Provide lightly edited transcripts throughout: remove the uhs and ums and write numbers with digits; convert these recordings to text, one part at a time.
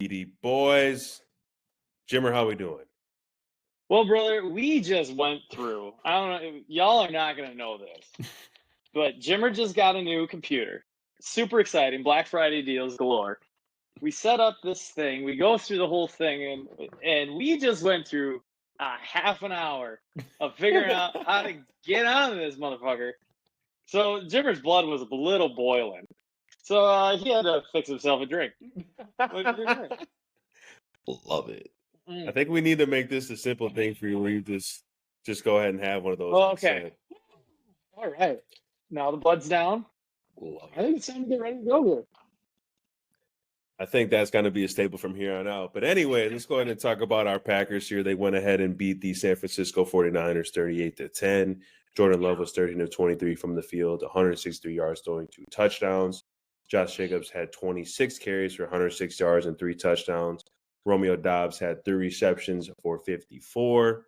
BD boys. Jimmer, how we doing? Well, brother, we just went through. I don't know. Y'all are not going to know this, but Jimmer just got a new computer. Super exciting. Black Friday deals galore. We set up this thing. We go through the whole thing, and we just went through a half an hour of figuring out how to get on this motherfucker. So Jimmer's blood was a little boiling. So he had to fix himself a drink. What did you drink? Love it. I think we need to make this a simple thing for you where you just go ahead and have one of those. Well, okay. All right. Now the blood's down. Love I think it's time to get ready to go here. I think that's going to be a staple from here on out. But anyway, let's go ahead and talk about our Packers here. They went ahead and beat the San Francisco 49ers 38-10. Jordan Love was 13 of 23 from the field, 163 yards, throwing 2 touchdowns. Josh Jacobs had 26 carries for 106 yards and 3 touchdowns. Romeo Doubs had 3 receptions for 54.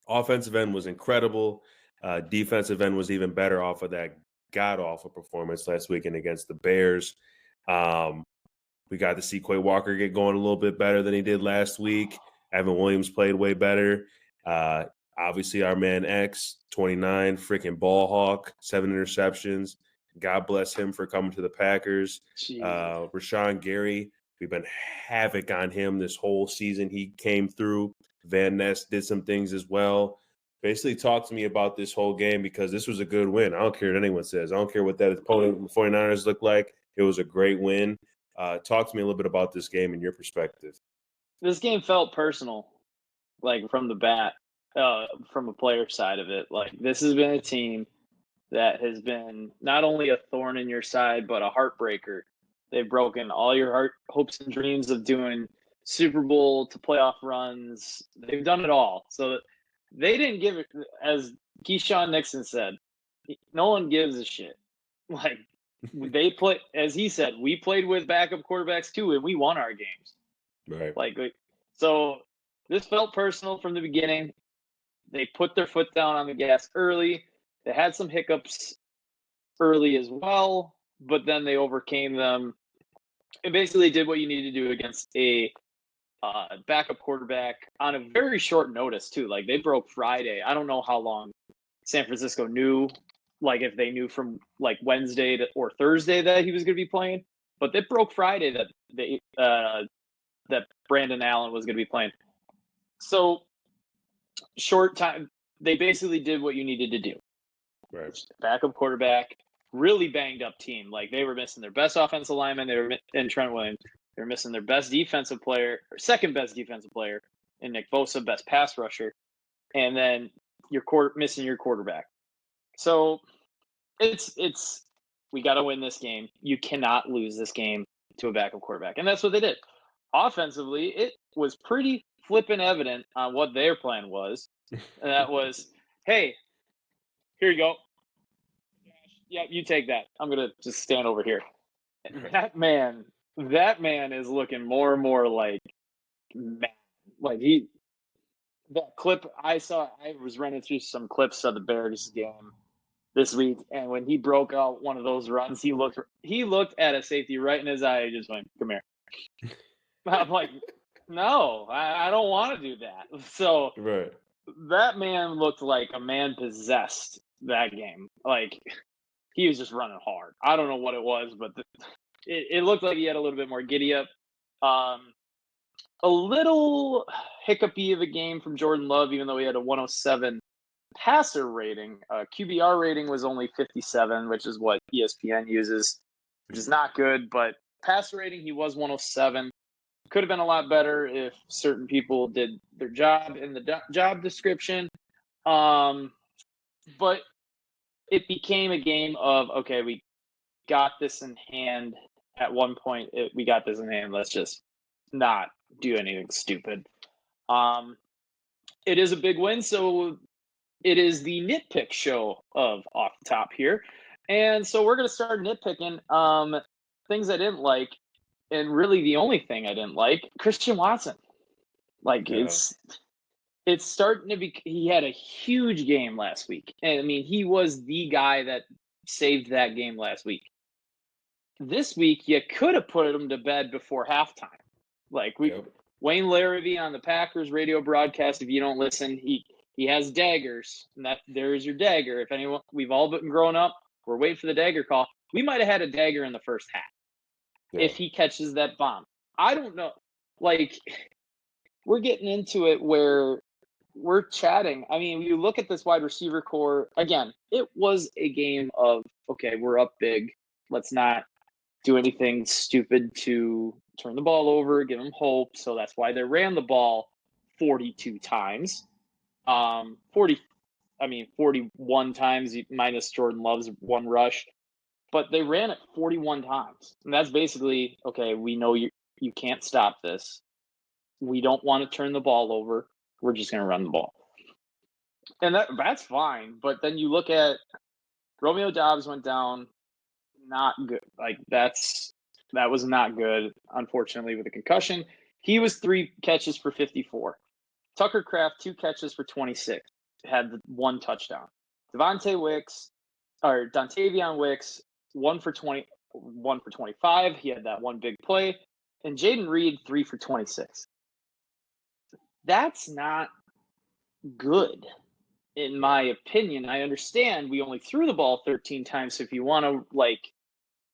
Offensive end was incredible. Defensive end was even better off of that god-awful performance last weekend against the Bears. We got to see Quay Walker get going a little bit better than he did last week. Evan Williams played way better. Obviously, our man X, 29, freaking ball hawk, 7 interceptions. God bless him for coming to the Packers. Rashawn Gary, we've been havoc on him this whole season. He came through. Van Ness did some things as well. Basically, talk to me about this whole game because this was a good win. I don't care what anyone says. I don't care what that opponent, the 49ers, look like. It was a great win. Talk to me a little bit about this game and your perspective. This game felt personal, like from the bat, from a player side of it. Like this has been a team that has been not only a thorn in your side, but a heartbreaker. They've broken all your hopes and dreams of doing Super Bowl to playoff runs. They've done it all. So they didn't give it, as Keyshawn Nixon said, no one gives a shit. Like, they play, as he said, we played with backup quarterbacks too, and we won our games. Right. So this felt personal from the beginning. They put their foot down on the gas early. They had some hiccups early as well, but then they overcame them. It basically did what you need to do against a backup quarterback on a very short notice too. Like they broke Friday. I don't know how long San Francisco knew. Like if they knew from like Wednesday or Thursday that he was going to be playing, but they broke Friday that Brandon Allen was going to be playing. So short time, they basically did what you needed to do. Right. Backup quarterback, really banged up team. Like they were missing their best offensive lineman. They were in Trent Williams. They were missing their best defensive player, or second best defensive player, in Nick Bosa, best pass rusher, and then missing your quarterback. So it's we got to win this game. You cannot lose this game to a backup quarterback, and that's what they did. Offensively, it was pretty flippin' evident on what their plan was, and that was, hey, here you go. Yeah, you take that. I'm gonna just stand over here. That man is looking more and more like mad. Like that clip I saw, I was running through some clips of the Bears game this week, and when he broke out one of those runs, he looked at a safety right in his eye. He just went, "Come here." I'm like, no, I don't want to do that. So Right. That man looked like a man possessed that game. Like he was just running hard. I don't know what it was, but it looked like he had a little bit more giddy up. A little hiccupy of a game from Jordan Love, even though he had a 107 passer rating. QBR rating was only 57, which is what ESPN uses, which is not good. But passer rating, he was 107. Could have been a lot better if certain people did their job in the job description. But it became a game of, okay, we got this in hand. At one point, we got this in hand. Let's just not do anything stupid. It is a big win, so it is the nitpick show of Off the Top here. And so we're going to start nitpicking things I didn't like. And really the only thing I didn't like, Christian Watson. Like it's starting to be, he had a huge game last week. And I mean, he was the guy that saved that game last week. This week, you could have put him to bed before halftime. Like Yep. Wayne Larrivee on the Packers radio broadcast, if you don't listen, he has daggers, and there's your dagger. If anyone, we've all been growing up, we're waiting for the dagger call. We might have had a dagger in the first half if he catches that bomb. I don't know. Like, we're getting into it where we're chatting. I mean, you look at this wide receiver core, again, it was a game of, okay, we're up big. Let's not do anything stupid to turn the ball over, give them hope. So that's why they ran the ball 42 times. 41 times minus Jordan Love's one rush. But they ran it 41 times. And that's basically, okay, we know you can't stop this. We don't want to turn the ball over. We're just going to run the ball. And that's fine. But then you look at Romeo Doubs went down, not good. Like, that was not good, unfortunately, with a concussion. He was 3 catches for 54. Tucker Kraft, 2 catches for 26, had the 1 touchdown. Dontavian Wicks, 1 for 25. He had that 1 big play. And Jaden Reed, 3 for 26. That's not good, in my opinion. I understand we only threw the ball 13 times. So if you want to,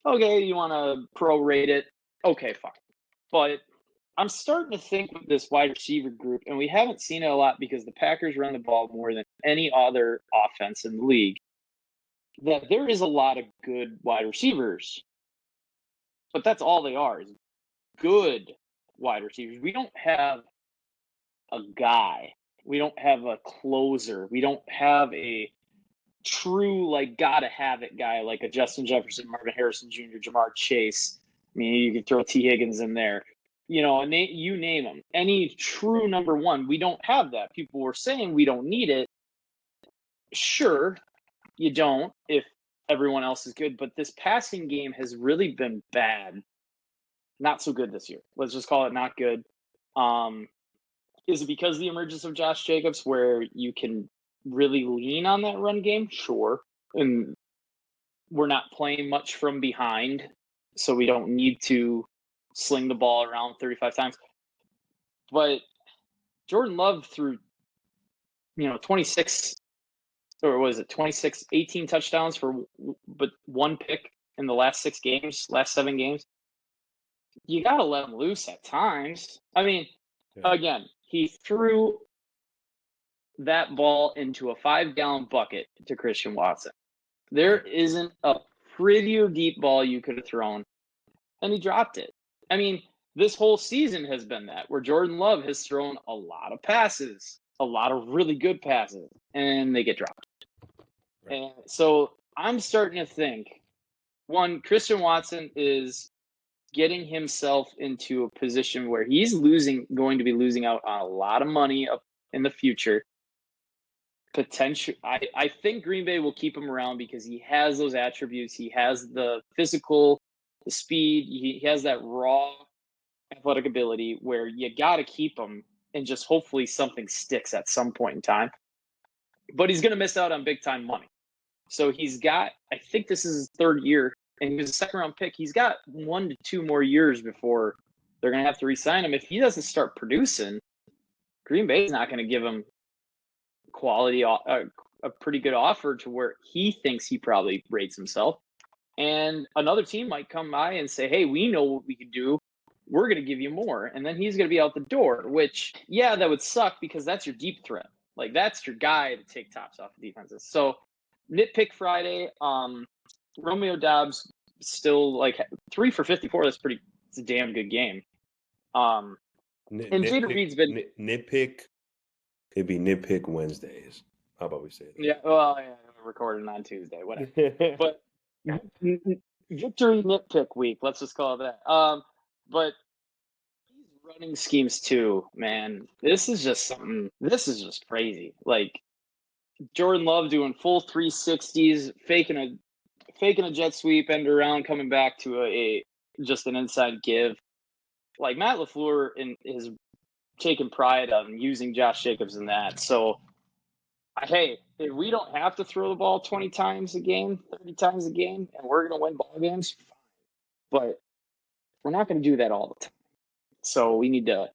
you want to prorate it, okay, fine. But I'm starting to think with this wide receiver group, and we haven't seen it a lot because the Packers run the ball more than any other offense in the league, that there is a lot of good wide receivers. But that's all they are, is good wide receivers. We don't have a guy. We don't have a closer. We don't have a true, gotta have it guy like a Justin Jefferson, Marvin Harrison Jr., Jamar Chase. I mean, you could throw T. Higgins in there. You name them. Any true number one. We don't have that. People were saying we don't need it. Sure, you don't if everyone else is good. But this passing game has really been bad. Not so good this year. Let's just call it not good. Is it because of the emergence of Josh Jacobs where you can really lean on that run game? Sure. And we're not playing much from behind, so we don't need to sling the ball around 35 times. But Jordan Love threw, 26, or was it 26, 18 touchdowns but 1 pick in the last 7 games. You got to let him loose at times. I mean, Again, he threw that ball into a 5-gallon bucket to Christian Watson. There isn't a prettier deep ball you could have thrown, and he dropped it. I mean, this whole season has been that, where Jordan Love has thrown a lot of passes, a lot of really good passes, and they get dropped. Right. And so I'm starting to think, one, Christian Watson is getting himself into a position where he's going to be losing out on a lot of money up in the future. Potential. I think Green Bay will keep him around because he has those attributes. He has the physical, the speed. He has that raw athletic ability where you got to keep him, and just hopefully something sticks at some point in time. But he's going to miss out on big time money. So he's got, I think this is his 3rd year, and he was a 2nd-round pick. He's got 1 to 2 more years before they're going to have to re-sign him. If he doesn't start producing, Green Bay's not going to give him quality, a pretty good offer to where he thinks he probably rates himself. And another team might come by and say, hey, we know what we can do. We're going to give you more. And then he's going to be out the door, which, that would suck because that's your deep threat. Like, that's your guy to take tops off of defenses. So, nitpick Friday. Romeo Doubs still 3 for 54. It's a damn good game. And Jaden Reed's been nitpick. It'd be nitpick Wednesdays. How about we say that? Yeah, well, we're recording on Tuesday, whatever. But victory nitpick week. Let's just call it that. But these running schemes too, man. This is just crazy. Like, Jordan Love doing full 360s, faking a jet sweep, end around, coming back to just an inside give. Like, Matt LaFleur is taking pride on using Josh Jacobs in that. So, hey, if we don't have to throw the ball 20 times a game, 30 times a game, and we're going to win ball games, but we're not going to do that all the time. So we need to.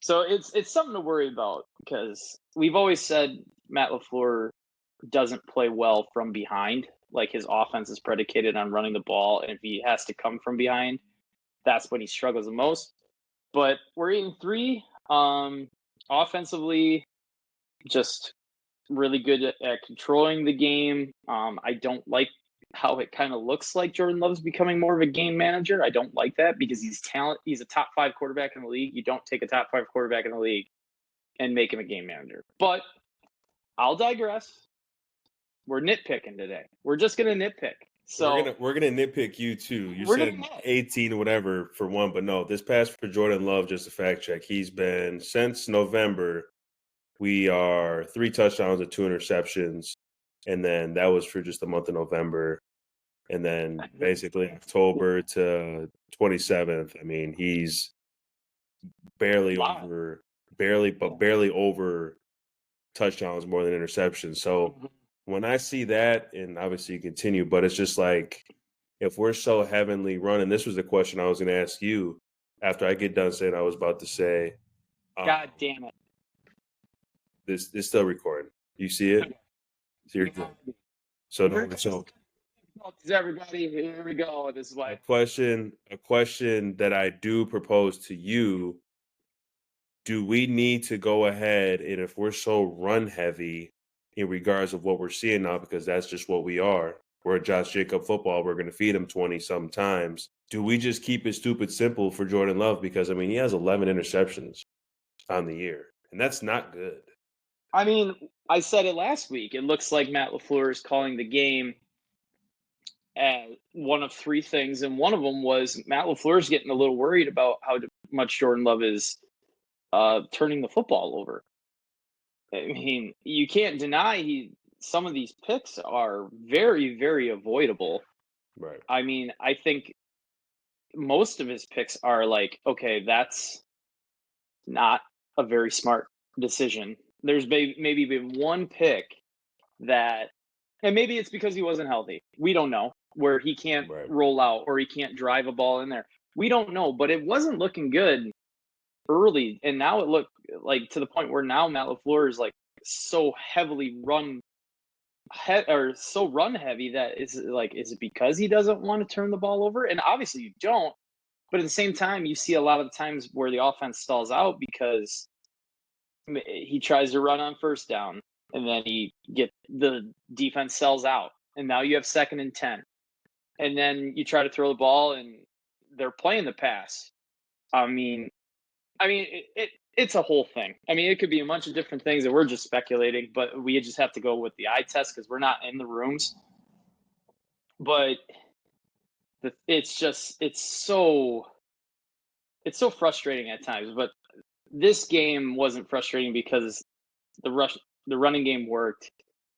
So it's something to worry about because we've always said Matt LaFleur doesn't play well from behind. Like his offense is predicated on running the ball, and if he has to come from behind, that's when he struggles the most. But we're 8-3. Offensively, just really good at controlling the game. I don't like how it kind of looks like Jordan Love's becoming more of a game manager. I don't like that because he's talent. He's a top 5 quarterback in the league. You don't take a top 5 quarterback in the league and make him a game manager. But I'll digress. We're nitpicking today. We're just gonna nitpick. So we're gonna nitpick you too. You We're said gonna nit. 18 or whatever for one, but no, this pass for Jordan Love, just a fact check. He's been since November. We are 3 touchdowns and 2 interceptions, and then that was for just the month of November. And then basically October to 27th. I mean, he's barely over touchdowns more than interceptions. So when I see that, and obviously you continue, but it's just like if we're so heavenly running, this was the question I was going to ask you after I get done saying I was about to say. God damn it. This is still recording. You see it? So you're good. So everybody, here we go. This is why a question that I do propose to you. Do we need to go ahead, and if we're so run heavy in regards of what we're seeing now, because that's just what we are, we're Josh Jacob football, we're going to feed him 20 sometimes. Do we just keep it stupid simple for Jordan Love? Because, I mean, he has 11 interceptions on the year, and that's not good. I mean, I said it last week. It looks like Matt LaFleur is calling the game as one of 3 things, and one of them was Matt LaFleur's getting a little worried about how much Jordan Love is turning the football over. I mean, you can't deny some of these picks are very, very avoidable. Right. I mean, I think most of his picks are like, okay, that's not a very smart decision. There's maybe been one pick that, and maybe it's because he wasn't healthy. We don't know, where he can't roll out or he can't drive a ball in there. We don't know, but it wasn't looking good early, and now it looked like to the point where now Matt LaFleur is like so heavily run heavy that is it because he doesn't want to turn the ball over? And obviously you don't, but at the same time you see a lot of the times where the offense stalls out because he tries to run on first down and then the defense sells out, and now you have 2nd and 10, and then you try to throw the ball and they're playing the pass. I mean, it's a whole thing. I mean, it could be a bunch of different things that we're just speculating, but we just have to go with the eye test because we're not in the rooms. But it's so frustrating at times. But this game wasn't frustrating because the running game worked.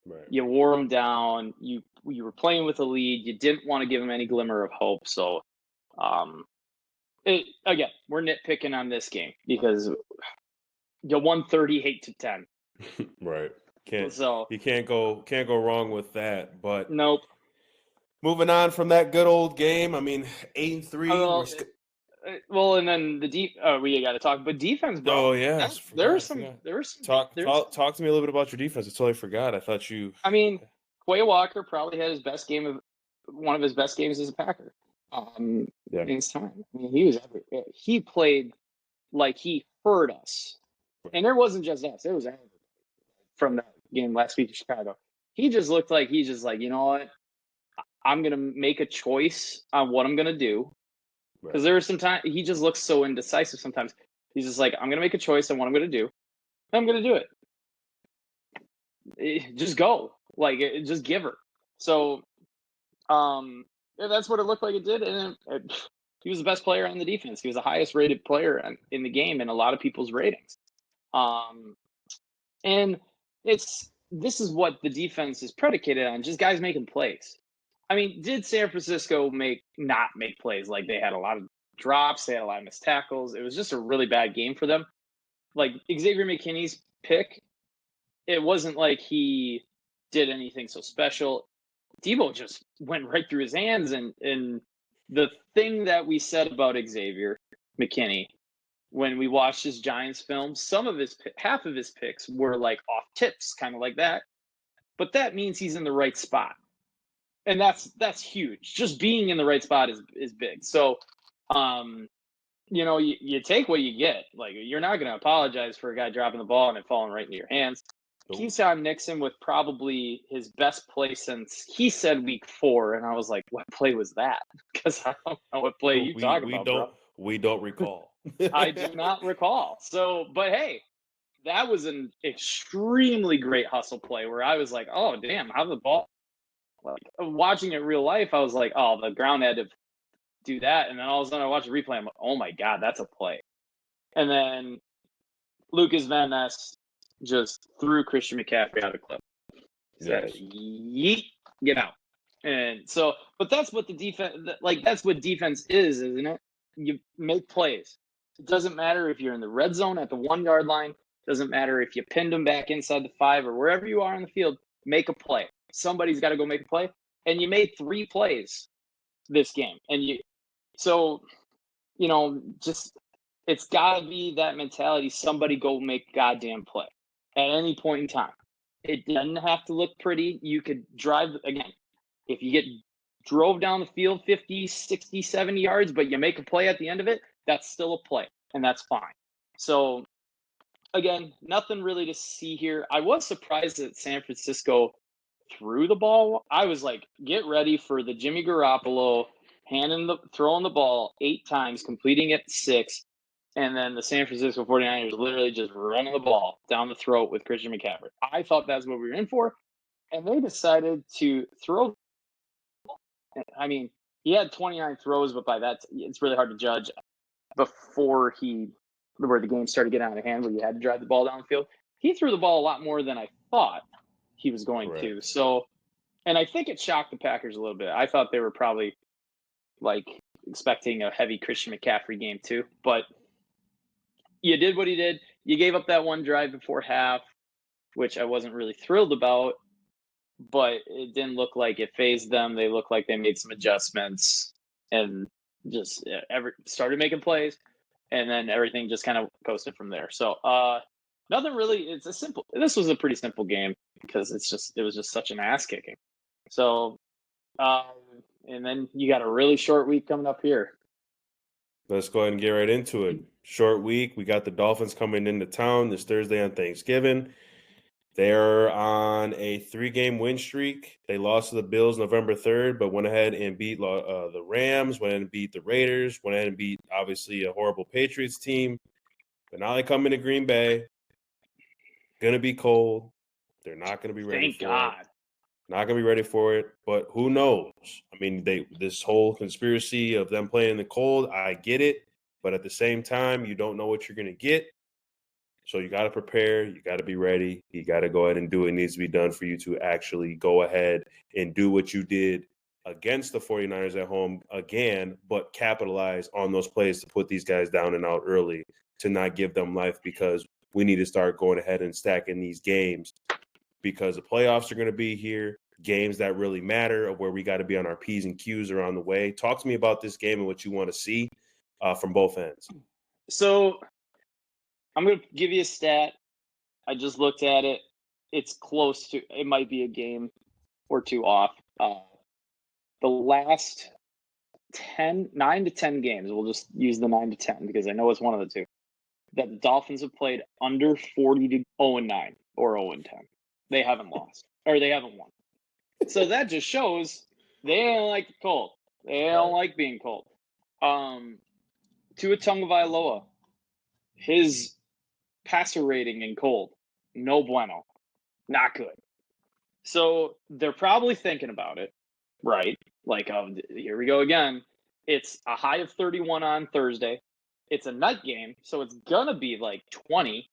Right. You wore them down. You were playing with a lead. You didn't want to give them any glimmer of hope. So, again, we're nitpicking on this game because you won 38-10. Right. You can't go wrong with that. But nope. Moving on from that good old game, I mean, 8-3. Well, and then we got to talk, but defense, bro. Oh yeah, there were some. Talk to me a little bit about your defense. I totally forgot. I thought you. I mean, Quay Walker probably had one of his best games as a Packer. In his time. I mean, he played like he hurt us, and it wasn't just us. It was everybody from that game last week in Chicago. He just looked like you know what, I'm gonna make a choice on what I'm gonna do. Because there was some time he just looks so indecisive sometimes. He's just like, I'm gonna make a choice on what I'm gonna do. I'm gonna do it. Just go, just give her. So, that's what it looked like it did, and he was the best player on the defense. He was the highest rated player in the game in a lot of people's ratings. And this is what the defense is predicated on: just guys making plays. I mean, did San Francisco not make plays? Like, they had a lot of drops, they had a lot of missed tackles. It was just a really bad game for them. Like, Xavier McKinney's pick, it wasn't like he did anything so special. Debo just went right through his hands, and the thing that we said about Xavier McKinney when we watched his Giants film, half of his picks were like off tips, kind of like that. But that means he's in the right spot. And that's huge. Just being in the right spot is big. So, you take what you get. Like, you're not going to apologize for a guy dropping the ball and it falling right into your hands. Nope. Keyshawn Nixon with probably his best play since he said week 4, and I was like, "What play was that?" Because I don't know what play you talk about, bro. We don't recall. I do not recall. So, but hey, that was an extremely great hustle play where I was like, "Oh, damn, how the ball?" Like, watching it real life, I was like, "Oh, the ground had to do that," and then all of a sudden I watch the replay, I'm like, "Oh my god, that's a play!" And then Lucas Van Ness just threw Christian McCaffrey out of the clip. Said, Yes. yeet, get out. And so, but that's what the defense, that's what defense is, isn't it? You make plays. It doesn't matter if you're in the red zone at the 1 yard line. Doesn't matter if you pinned them back inside the 5 or wherever you are on the field. Make a play. Somebody's got to go make a play. And you made 3 plays this game. And just it's got to be that mentality. Somebody go make a goddamn play at any point in time. It doesn't have to look pretty. You could drive, again, if you drove down the field 50, 60, 70 yards, but you make a play at the end of it, that's still a play, and that's fine. So, again, nothing really to see here. I was surprised that San Francisco threw the ball. I was like, get ready for the Jimmy Garoppolo throwing the ball 8 times, completing it 6, and then the San Francisco 49ers literally just running the ball down the throat with Christian McCaffrey. I thought that's what we were in for, and they decided to throw. I mean, he had 29 throws, but by that, it's really hard to judge before where the game started getting out of hand, where you had to drive the ball down the field. He threw the ball a lot more than I thought he was going to. So, and I think it shocked the Packers a little bit. I thought they were probably expecting a heavy Christian McCaffrey game too, but you did what he did. You gave up that one drive before half, which I wasn't really thrilled about, but it didn't look like it phased them. They looked like they made some adjustments and just started making plays, and then everything just kind of coasted from there. So nothing really. This was a pretty simple game because it was just such an ass kicking. So and then you got a really short week coming up here. Let's go ahead and get right into it. Short week. We got the Dolphins coming into town this Thursday on Thanksgiving. They're on a 3-game win streak. They lost to the Bills November 3rd, but went ahead and beat the Rams, went ahead and beat the Raiders, went ahead and beat, obviously, a horrible Patriots team. But now they come into Green Bay. Going to be cold. They're not going to be ready for it. Not going to be ready for it, but who knows? I mean, this whole conspiracy of them playing in the cold, I get it. But at the same time, you don't know what you're going to get. So you got to prepare. You got to be ready. You got to go ahead and do what needs to be done for you to actually go ahead and do what you did against the 49ers at home again, but capitalize on those plays to put these guys down and out early, to not give them life, because we need to start going ahead and stacking these games, because the playoffs are going to be here, games that really matter, of where we got to be on our P's and Q's around the way. Talk to me about this game and what you want to see from both ends. So I'm going to give you a stat. I just looked at it. It's close to, it might be a game or 2 off. The last 9 to 10 games, we'll just use the 9 to 10 because I know it's one of the 2, that the Dolphins have played under 40 to 0-9 or 0-10. They haven't lost, or they haven't won. So that just shows they don't like the cold. They don't like being cold. Tua Tagovailoa, his passer rating in cold, no bueno, not good. So they're probably thinking about it, right? Like, here we go again. It's a high of 31 on Thursday. It's a night game, so it's gonna be like 20.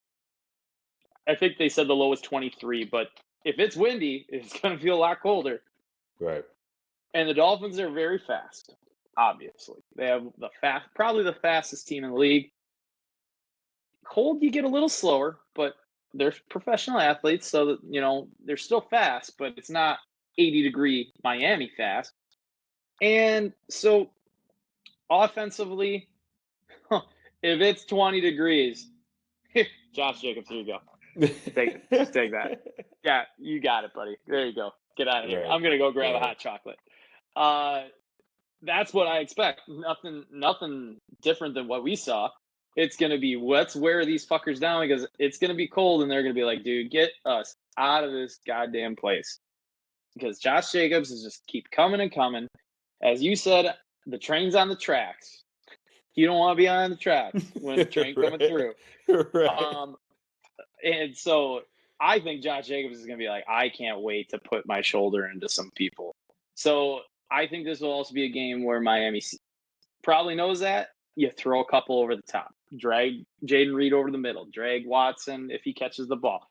I think they said the low was 23, but if it's windy, it's gonna feel a lot colder. Right. And the Dolphins are very fast. Obviously, they have probably the fastest team in the league. Cold, you get a little slower, but they're professional athletes, so that, they're still fast, but it's not 80-degree Miami fast. And so offensively, If it's 20 degrees, Josh Jacobs, here you go. Take that. Yeah, you got it, buddy. There you go. Get out of here. Right. I'm gonna go grab a Right. hot chocolate. That's what I expect. Nothing different than what we saw. It's gonna be let's wear these fuckers down because it's gonna be cold and they're gonna be like, dude, get us out of this goddamn place. Because Josh Jacobs is just keep coming and coming. As you said, the train's on the tracks. You don't want to be on the tracks when the train coming through. Right. And so I think Josh Jacobs is going to be like, I can't wait to put my shoulder into some people. So I think this will also be a game where Miami probably knows that. You throw a couple over the top, drag Jaden Reed over the middle, drag Watson if he catches the ball.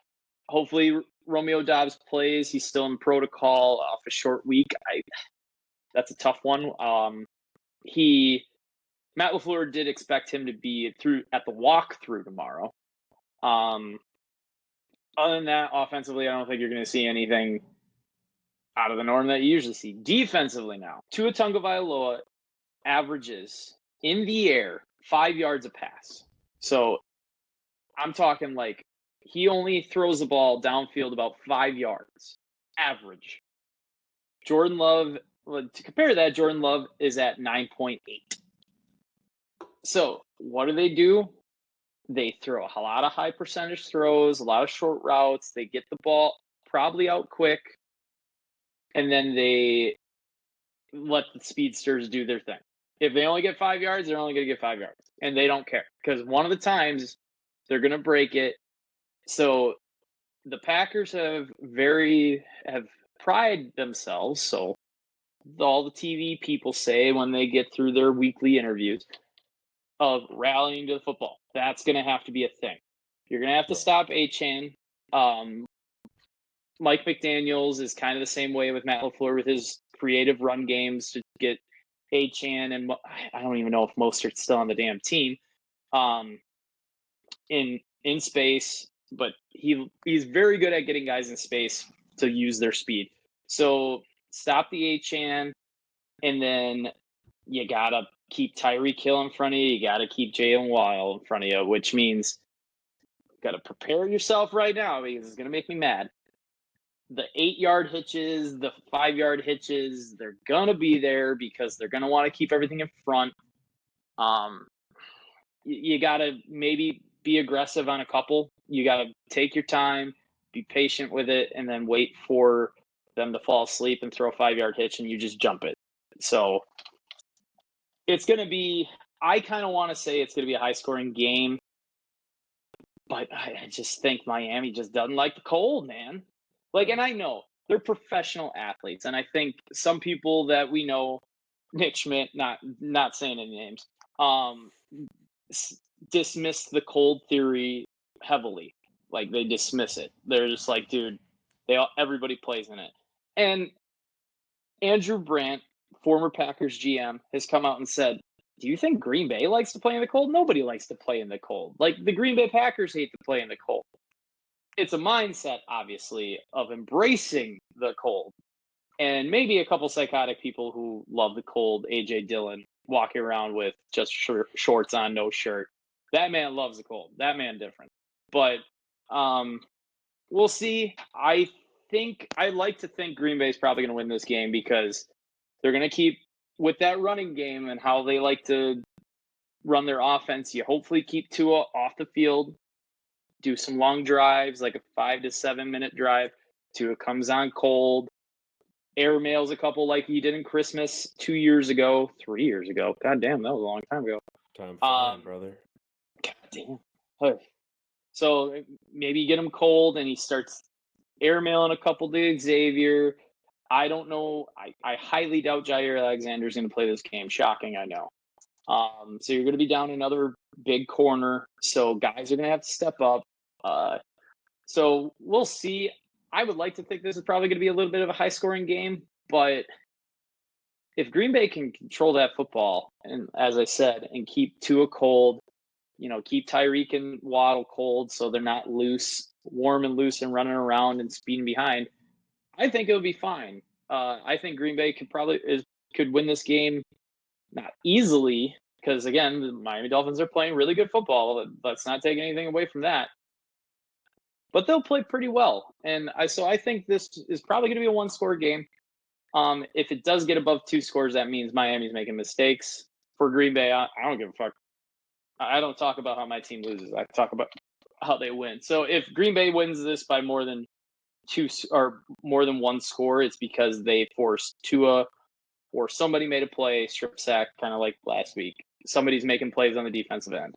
Hopefully Romeo Doubs plays. He's still in protocol off a short week. That's a tough one. Matt LaFleur did expect him to be at the walkthrough tomorrow. Other than that, offensively, I don't think you're going to see anything out of the norm that you usually see. Defensively now, Tua Tagovailoa averages in the air 5 yards a pass. So I'm talking like he only throws the ball downfield about 5 yards average. Jordan Love, to compare that, Jordan Love is at 9.8. So what do? They throw a lot of high percentage throws, a lot of short routes. They get the ball probably out quick, and then they let the speedsters do their thing. If they only get 5 yards, they're only going to get 5 yards, and they don't care because one of the times they're going to break it. So the Packers have pride themselves. So all the TV people say when they get through their weekly interviews of rallying to the football. That's going to have to be a thing. You're going to have to stop Achane. Mike McDaniels is kind of the same way with Matt LaFleur with his creative run games to get Achane, and I don't even know if Mostert's still on the damn team, in space, but he's very good at getting guys in space to use their speed. So stop the Achane, and then you got to keep Tyreek Hill in front of you. You got to keep Jalen Waddle in front of you, which means you got to prepare yourself right now because it's going to make me mad. The 8-yard hitches, the 5-yard hitches, they're going to be there because they're going to want to keep everything in front. You got to maybe be aggressive on a couple. You got to take your time, be patient with it, and then wait for them to fall asleep and throw a 5-yard hitch, and you just jump it. So it's going to be, I kind of want to say it's going to be a high-scoring game, but I just think Miami just doesn't like the cold, man. Like, and I know they're professional athletes, and I think some people that we know, Nick Schmidt, not saying any names, dismiss the cold theory heavily. Like, they dismiss it. They're just like, dude, everybody plays in it. And Andrew Brandt, former Packers GM, has come out and said, do you think Green Bay likes to play in the cold? Nobody likes to play in the cold. Like, the Green Bay Packers hate to play in the cold. It's a mindset, obviously, of embracing the cold. And maybe a couple psychotic people who love the cold, A.J. Dillon, walking around with just shorts on, no shirt. That man loves the cold. That man different. But we'll see. I like to think Green Bay is probably going to win this game because they're going to keep with that running game and how they like to run their offense. You hopefully keep Tua off the field, do some long drives, like a 5 to 7 minute drive. Tua comes on cold, airmails a couple like he did in Christmas 3 years ago. God damn, that was a long time ago. Time flying, brother. God damn. So maybe you get him cold and he starts airmailing a couple to Xavier. I don't know. I highly doubt Jair Alexander is going to play this game. Shocking, I know. So you're going to be down another big corner. So guys are going to have to step up. So we'll see. I would like to think this is probably going to be a little bit of a high-scoring game, but if Green Bay can control that football, and as I said, and keep Tua cold, keep Tyreek and Waddle cold so they're not warm and loose and running around and speeding behind, I think it'll be fine. I think Green Bay could win this game, not easily, because again, the Miami Dolphins are playing really good football. Let's not take anything away from that. But they'll play pretty well. And I think this is probably going to be a one-score game. If it does get above 2 scores, that means Miami's making mistakes. For Green Bay, I don't give a fuck. I don't talk about how my team loses. I talk about how they win. So if Green Bay wins this by more than 2 or more than 1 score, it's because they forced Tua or somebody made a play, strip sack, kind of like last week. Somebody's making plays on the defensive end.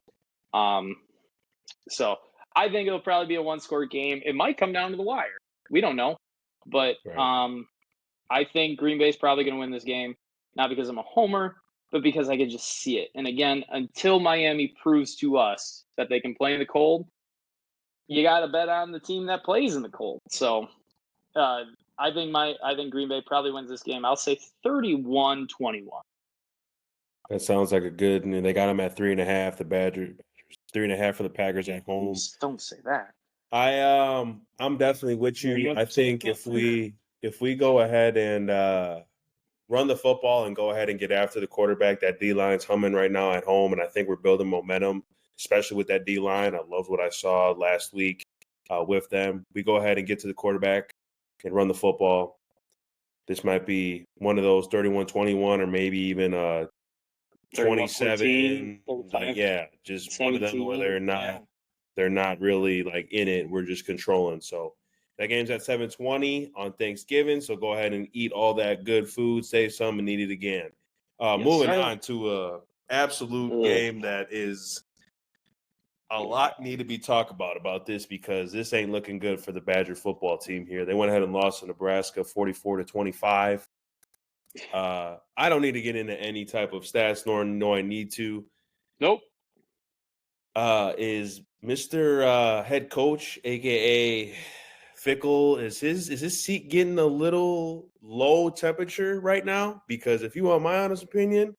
So I think it'll probably be a 1-score game. It might come down to the wire. We don't know. But Right. I think Green Bay's probably going to win this game, not because I'm a homer, but because I could just see it. And again, until Miami proves to us that they can play in the cold, you got to bet on the team that plays in the cold. So I think Green Bay probably wins this game. I'll say 31-21. That sounds like a good. And they got them at 3.5. The Badgers 3.5 for the Packers at home. Just don't say that. I'm definitely with Yeah, you you. have I to say think that. if we go ahead and run the football and go ahead and get after the quarterback, that D line's humming right now at home, and I think we're building momentum, especially with that D line. I loved what I saw last week with them. We go ahead and get to the quarterback and run the football. This might be one of those 31-21 or maybe even 27. 35. Just one of them where they're not really like in it. We're just controlling. So that game's at 7:20 on Thanksgiving. So go ahead and eat all that good food, save some, and eat it again. Moving on to a absolute game that is a lot need to be talked about this because this ain't looking good for the Badger football team here. They went ahead and lost to Nebraska 44-25. I don't need to get into any type of stats, nor I need to. Nope. Is Mr. Head Coach, aka Fickle, is his seat getting a little low temperature right now? Because if you want my honest opinion,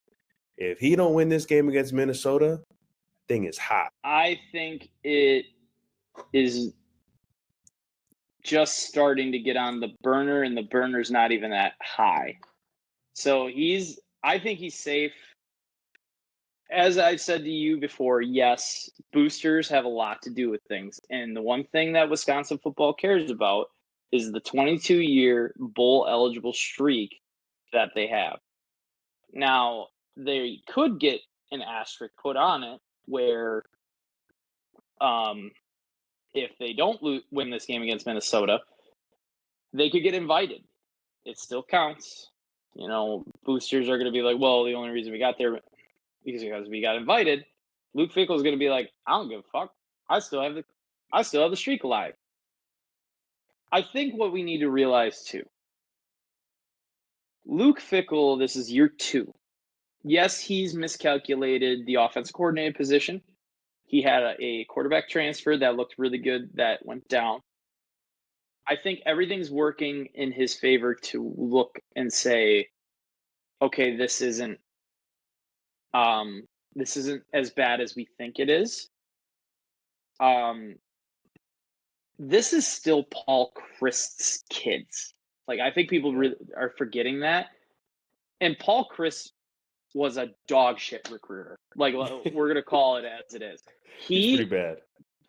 if he don't win this game against Minnesota, thing is hot. I think it is just starting to get on the burner, and the burner's not even that high. So I think he's safe. As I've said to you before, yes, boosters have a lot to do with things. And the one thing that Wisconsin football cares about is the 22-year bowl-eligible streak that they have. Now, they could get an asterisk put on it where if they don't win this game against Minnesota, they could get invited. It still counts. Boosters are going to be like, well, the only reason we got there is because we got invited. Luke Fickell is going to be like, I don't give a fuck. I still have the streak alive. I think what we need to realize too, Luke Fickell, this is year 2. Yes, he's miscalculated the offensive coordinator position. He had a quarterback transfer that looked really good that went down. I think everything's working in his favor to look and say, okay, this isn't as bad as we think it is. This is still Paul Christ's kids. Like, I think people really are forgetting that. And Paul Christ was a dog shit recruiter. Like, we're gonna call it as it is. He's pretty bad.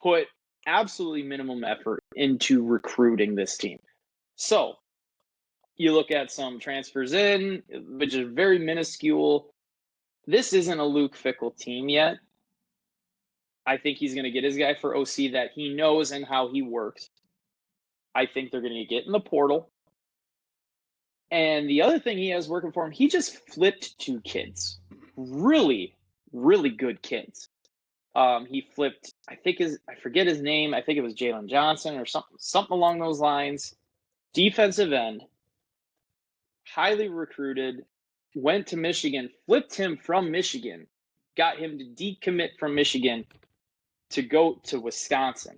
Put absolutely minimum effort into recruiting this team. So you look at some transfers in, which is very minuscule. This isn't a Luke Fickell team yet. I think he's going to get his guy for OC that he knows and how he works. I think they're going to get in the portal. And the other thing he has working for him, he just flipped 2 kids. Really, really good kids. He flipped, I forget his name. I think it was Jalen Johnson or something along those lines. Defensive end, highly recruited, went to Michigan, flipped him from Michigan, got him to decommit from Michigan to go to Wisconsin.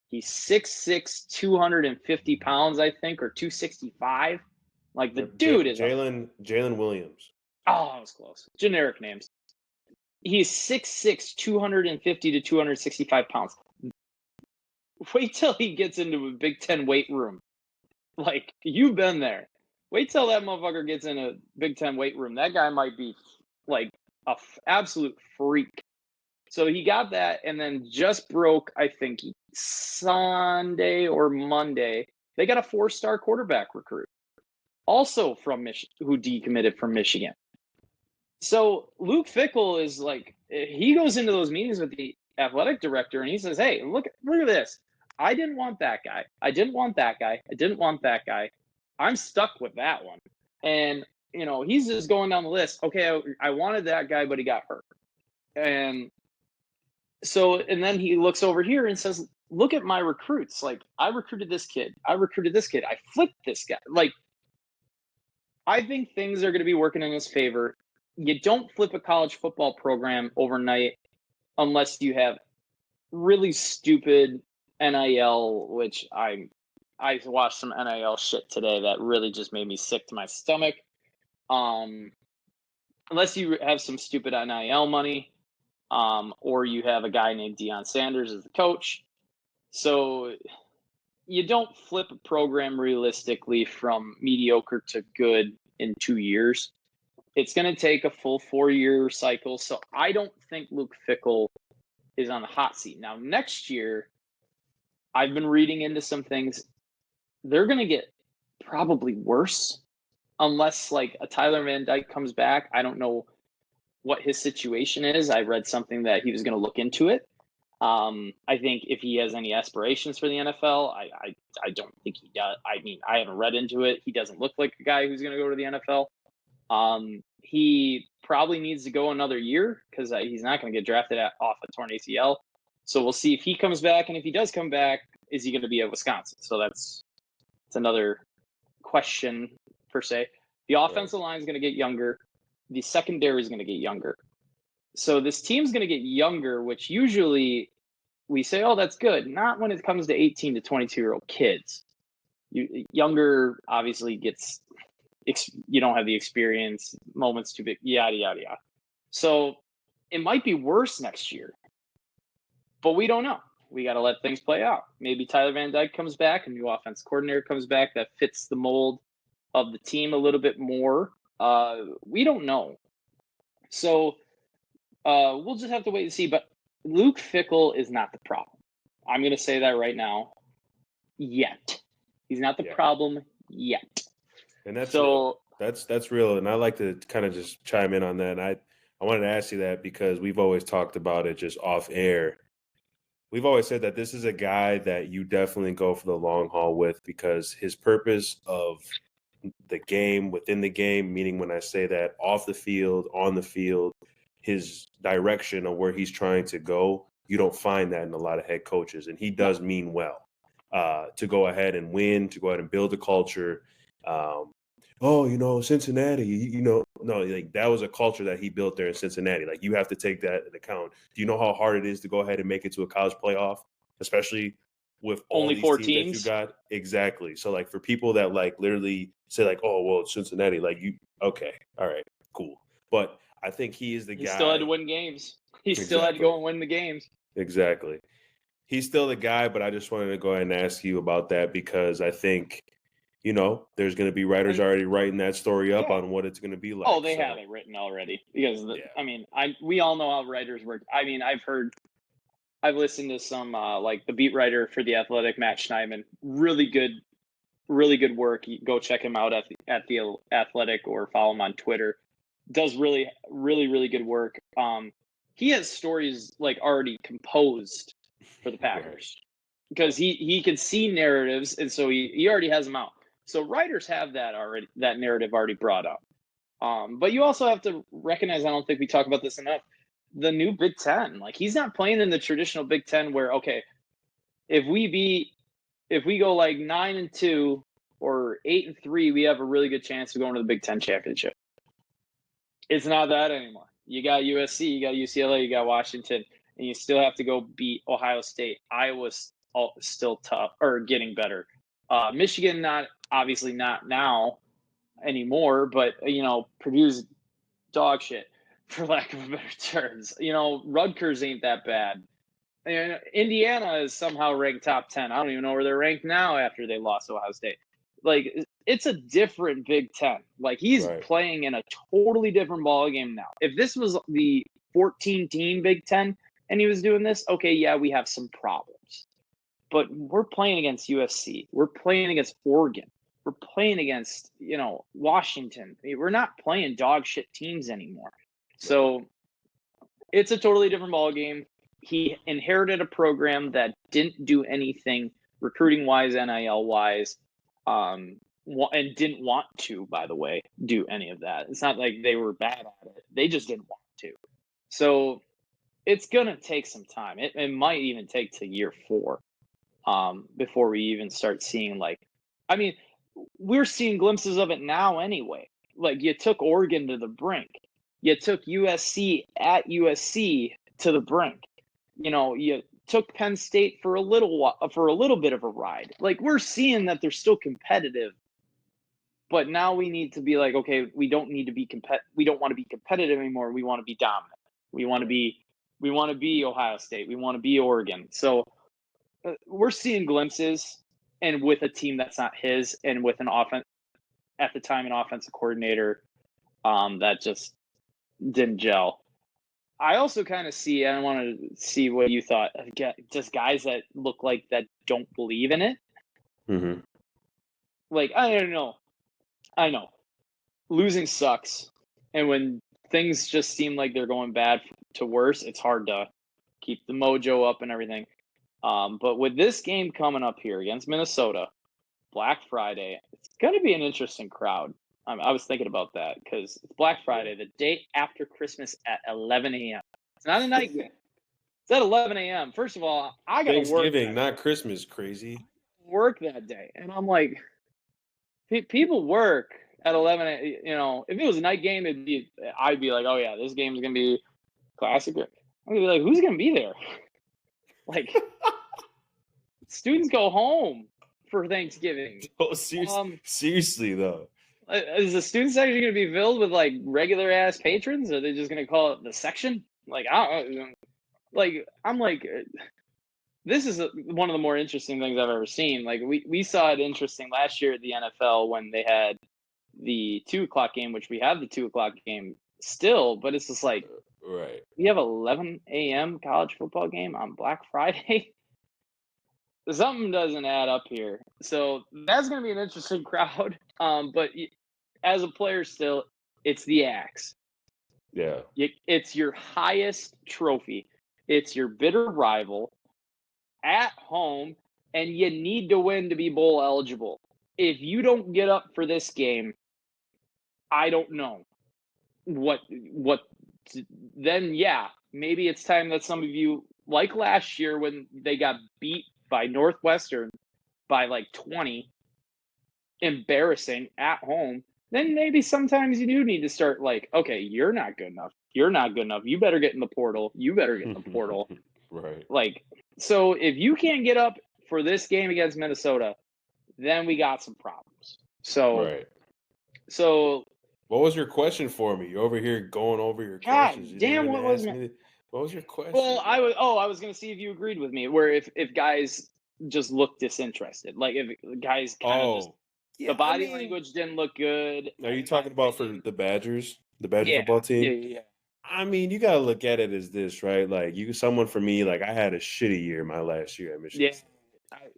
He's 6'6", 250 pounds, I think, or 265. Like, the dude is Jalen Williams. Oh, I was close. Generic names. He's 6'6", 250 to 265 pounds. Wait till he gets into a Big Ten weight room. Like, you've been there. Wait till that motherfucker gets in a Big Ten weight room. That guy might be, like, absolute freak. So he got that, and then just broke, I think, Sunday or Monday. They got a 4-star quarterback recruit, also from who decommitted from Michigan. So Luke Fickell is like, he goes into those meetings with the athletic director, and he says, "Hey, look at this. I didn't want that guy. I didn't want that guy. I didn't want that guy. I'm stuck with that one." And he's just going down the list. Okay, I wanted that guy, but he got hurt. And then he looks over here and says, "Look at my recruits. Like, I recruited this kid. I recruited this kid. I flipped this guy." Like, I think things are going to be working in his favor. You don't flip a college football program overnight unless you have really stupid NIL, which I watched some NIL shit today that really just made me sick to my stomach. Unless you have some stupid NIL money, or you have a guy named Deion Sanders as the coach. So you don't flip a program realistically from mediocre to good in 2 years. It's going to take a full 4-year cycle. So I don't think Luke Fickell is on the hot seat. Now, next year, I've been reading into some things. They're going to get probably worse unless like a Tyler Van Dyke comes back. I don't know what his situation is. I read something that he was going to look into it. I think if he has any aspirations for the NFL, I don't think he does. I mean, I haven't read into it. He doesn't look like a guy who's going to go to the NFL. He probably needs to go another year because he's not going to get drafted off a torn ACL. So we'll see if he comes back. And if he does come back, is he going to be at Wisconsin? So that's another question per se. The offensive line is going to get younger. The secondary is going to get younger. So this team's going to get younger, which usually we say, oh, that's good. Not when it comes to 18 to 22-year-old kids. Younger obviously gets, you don't have the experience, moments too big, yada, yada, yada. So it might be worse next year, but we don't know. We got to let things play out. Maybe Tyler Van Dyke comes back, a new offense coordinator comes back that fits the mold of the team a little bit more. We don't know. So we'll just have to wait and see. But Luke Fickell is not the problem. I'm going to say that right now. Yet. He's not the problem yet. And that's real. That's real. And I like to kind of just chime in on that. And I wanted to ask you that because we've always talked about it just off air. We've always said that this is a guy that you definitely go for the long haul with because his purpose of the game, within the game, meaning when I say that off the field, on the field, his direction of where he's trying to go, you don't find that in a lot of head coaches. And he does mean well to go ahead and win, to go ahead and build a culture. Cincinnati, no, like that was a culture that he built there in Cincinnati. Like you have to take that into account. Do you know how hard it is to go ahead and make it to a college playoff, especially with only these 4 teams that you got? Exactly. So like for people that like literally say like, oh, well, it's Cincinnati, like okay, all right, cool. But I think he is the guy. He still had to win games. He still had to go and win the games. Exactly. He's still the guy, but I just wanted to go ahead and ask you about that because I think, there's going to be writers already writing that story up on what it's going to be like. Oh, they have it written already because, we all know how writers work. I mean, I've listened to some, like the beat writer for The Athletic, Matt Schneidman, really good work. Go check him out at The Athletic or follow him on Twitter. Does really, really, really good work. He has stories like already composed for the Packers because he can see narratives, and so he already has them out. So writers have that narrative already brought up. But you also have to recognize, I don't think we talk about this enough, the new Big Ten. Like he's not playing in the traditional Big Ten where, okay, if we go like 9-2 or 8-3, we have a really good chance of going to the Big Ten championship. It's not that anymore. You got USC, you got UCLA, you got Washington, and you still have to go beat Ohio State. Iowa's still tough or getting better. Michigan, obviously not now anymore, but Purdue's dog shit for lack of better terms. Rutgers ain't that bad. And Indiana is somehow ranked top 10. I don't even know where they're ranked now after they lost Ohio State. Like, it's a different Big Ten. Like, he's Right. playing in a totally different ballgame now. If this was the 14-team Big Ten and he was doing this, okay, yeah, we have some problems. But we're playing against USC. We're playing against Oregon. We're playing against, Washington. We're not playing dog shit teams anymore. So it's a totally different ballgame. He inherited a program that didn't do anything recruiting-wise, NIL-wise, and didn't want to, by the way, do any of that. It's not like they were bad at it. They just didn't want to. So it's going to take some time. It might even take to year 4 before we even start seeing, we're seeing glimpses of it now anyway. Like, you took Oregon to the brink. You took USC at USC to the brink. You took Penn State for a little bit of a ride. Like, we're seeing that they're still competitive, but now we need to be like, okay, we don't need to be we don't want to be competitive anymore. We want to be dominant. We want to be Ohio State. We want to be Oregon. So we're seeing glimpses, and with a team that's not his, and with an offensive coordinator that just didn't gel. I also kind of see, and I want to see what you thought, just guys that look like that don't believe in it. Mm-hmm. Like, I don't know. I know. Losing sucks. And when things just seem like they're going bad to worse, it's hard to keep the mojo up and everything. But with this game coming up here against Minnesota, Black Friday, it's going to be an interesting crowd. I was thinking about that because it's Black Friday, the day after Christmas at 11 a.m. It's not a night game. It's at 11 a.m. First of all, I got to work. Thanksgiving, not Christmas, crazy. Work that day. And I'm like, people work at 11. If it was a night game, I'd be like, oh, yeah, this game's going to be classic. I'm going to be like, who's going to be there? Like, students go home for Thanksgiving. Oh, seriously, though. Is the student section going to be filled with like regular ass patrons? Or are they just going to call it the section? Like, I'm like, this is one of the more interesting things I've ever seen. Like, we saw it interesting last year at the NFL when they had the 2:00 game, which we have the 2:00 game still, but it's just like, right. We have 11 a.m. college football game on Black Friday. Something doesn't add up here. So that's going to be an interesting crowd. But as a player still, it's the axe. Yeah. It's your highest trophy. It's your bitter rival at home, and you need to win to be bowl eligible. If you don't get up for this game, I don't know what then, yeah, maybe it's time that some of you, like last year when they got beat by Northwestern by like 20, embarrassing at home, then maybe sometimes you do need to start like, okay, you're not good enough. You're not good enough. You better get in the portal. You better get in the portal. Right. Like, so if you can't get up for this game against Minnesota, then we got some problems. So, right. So, what was your question for me? You're over here going over your God questions. You damn, didn't what even was ask me. What was your question? Well, I was going to see if you agreed with me, where if guys just look disinterested, like if guys kind of just the body language didn't look good. Are you talking about for the Badgers, the Badger football team? Yeah. I mean, you gotta look at it as this, right? Like, someone for me, like I had a shitty year my last year at Michigan.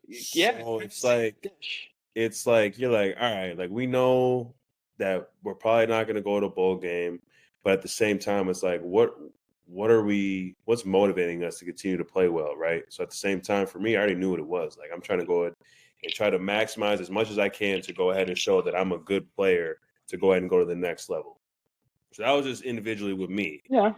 Yeah. So it's like you're like, all right, like we know that we're probably not gonna go to a bowl game, but at the same time, it's like what's motivating us to continue to play well, right? So at the same time, for me, I already knew what it was. Like, I'm trying to go ahead and try to maximize as much as I can to go ahead and show that I'm a good player to go ahead and go to the next level. So that was just individually with me. Yeah.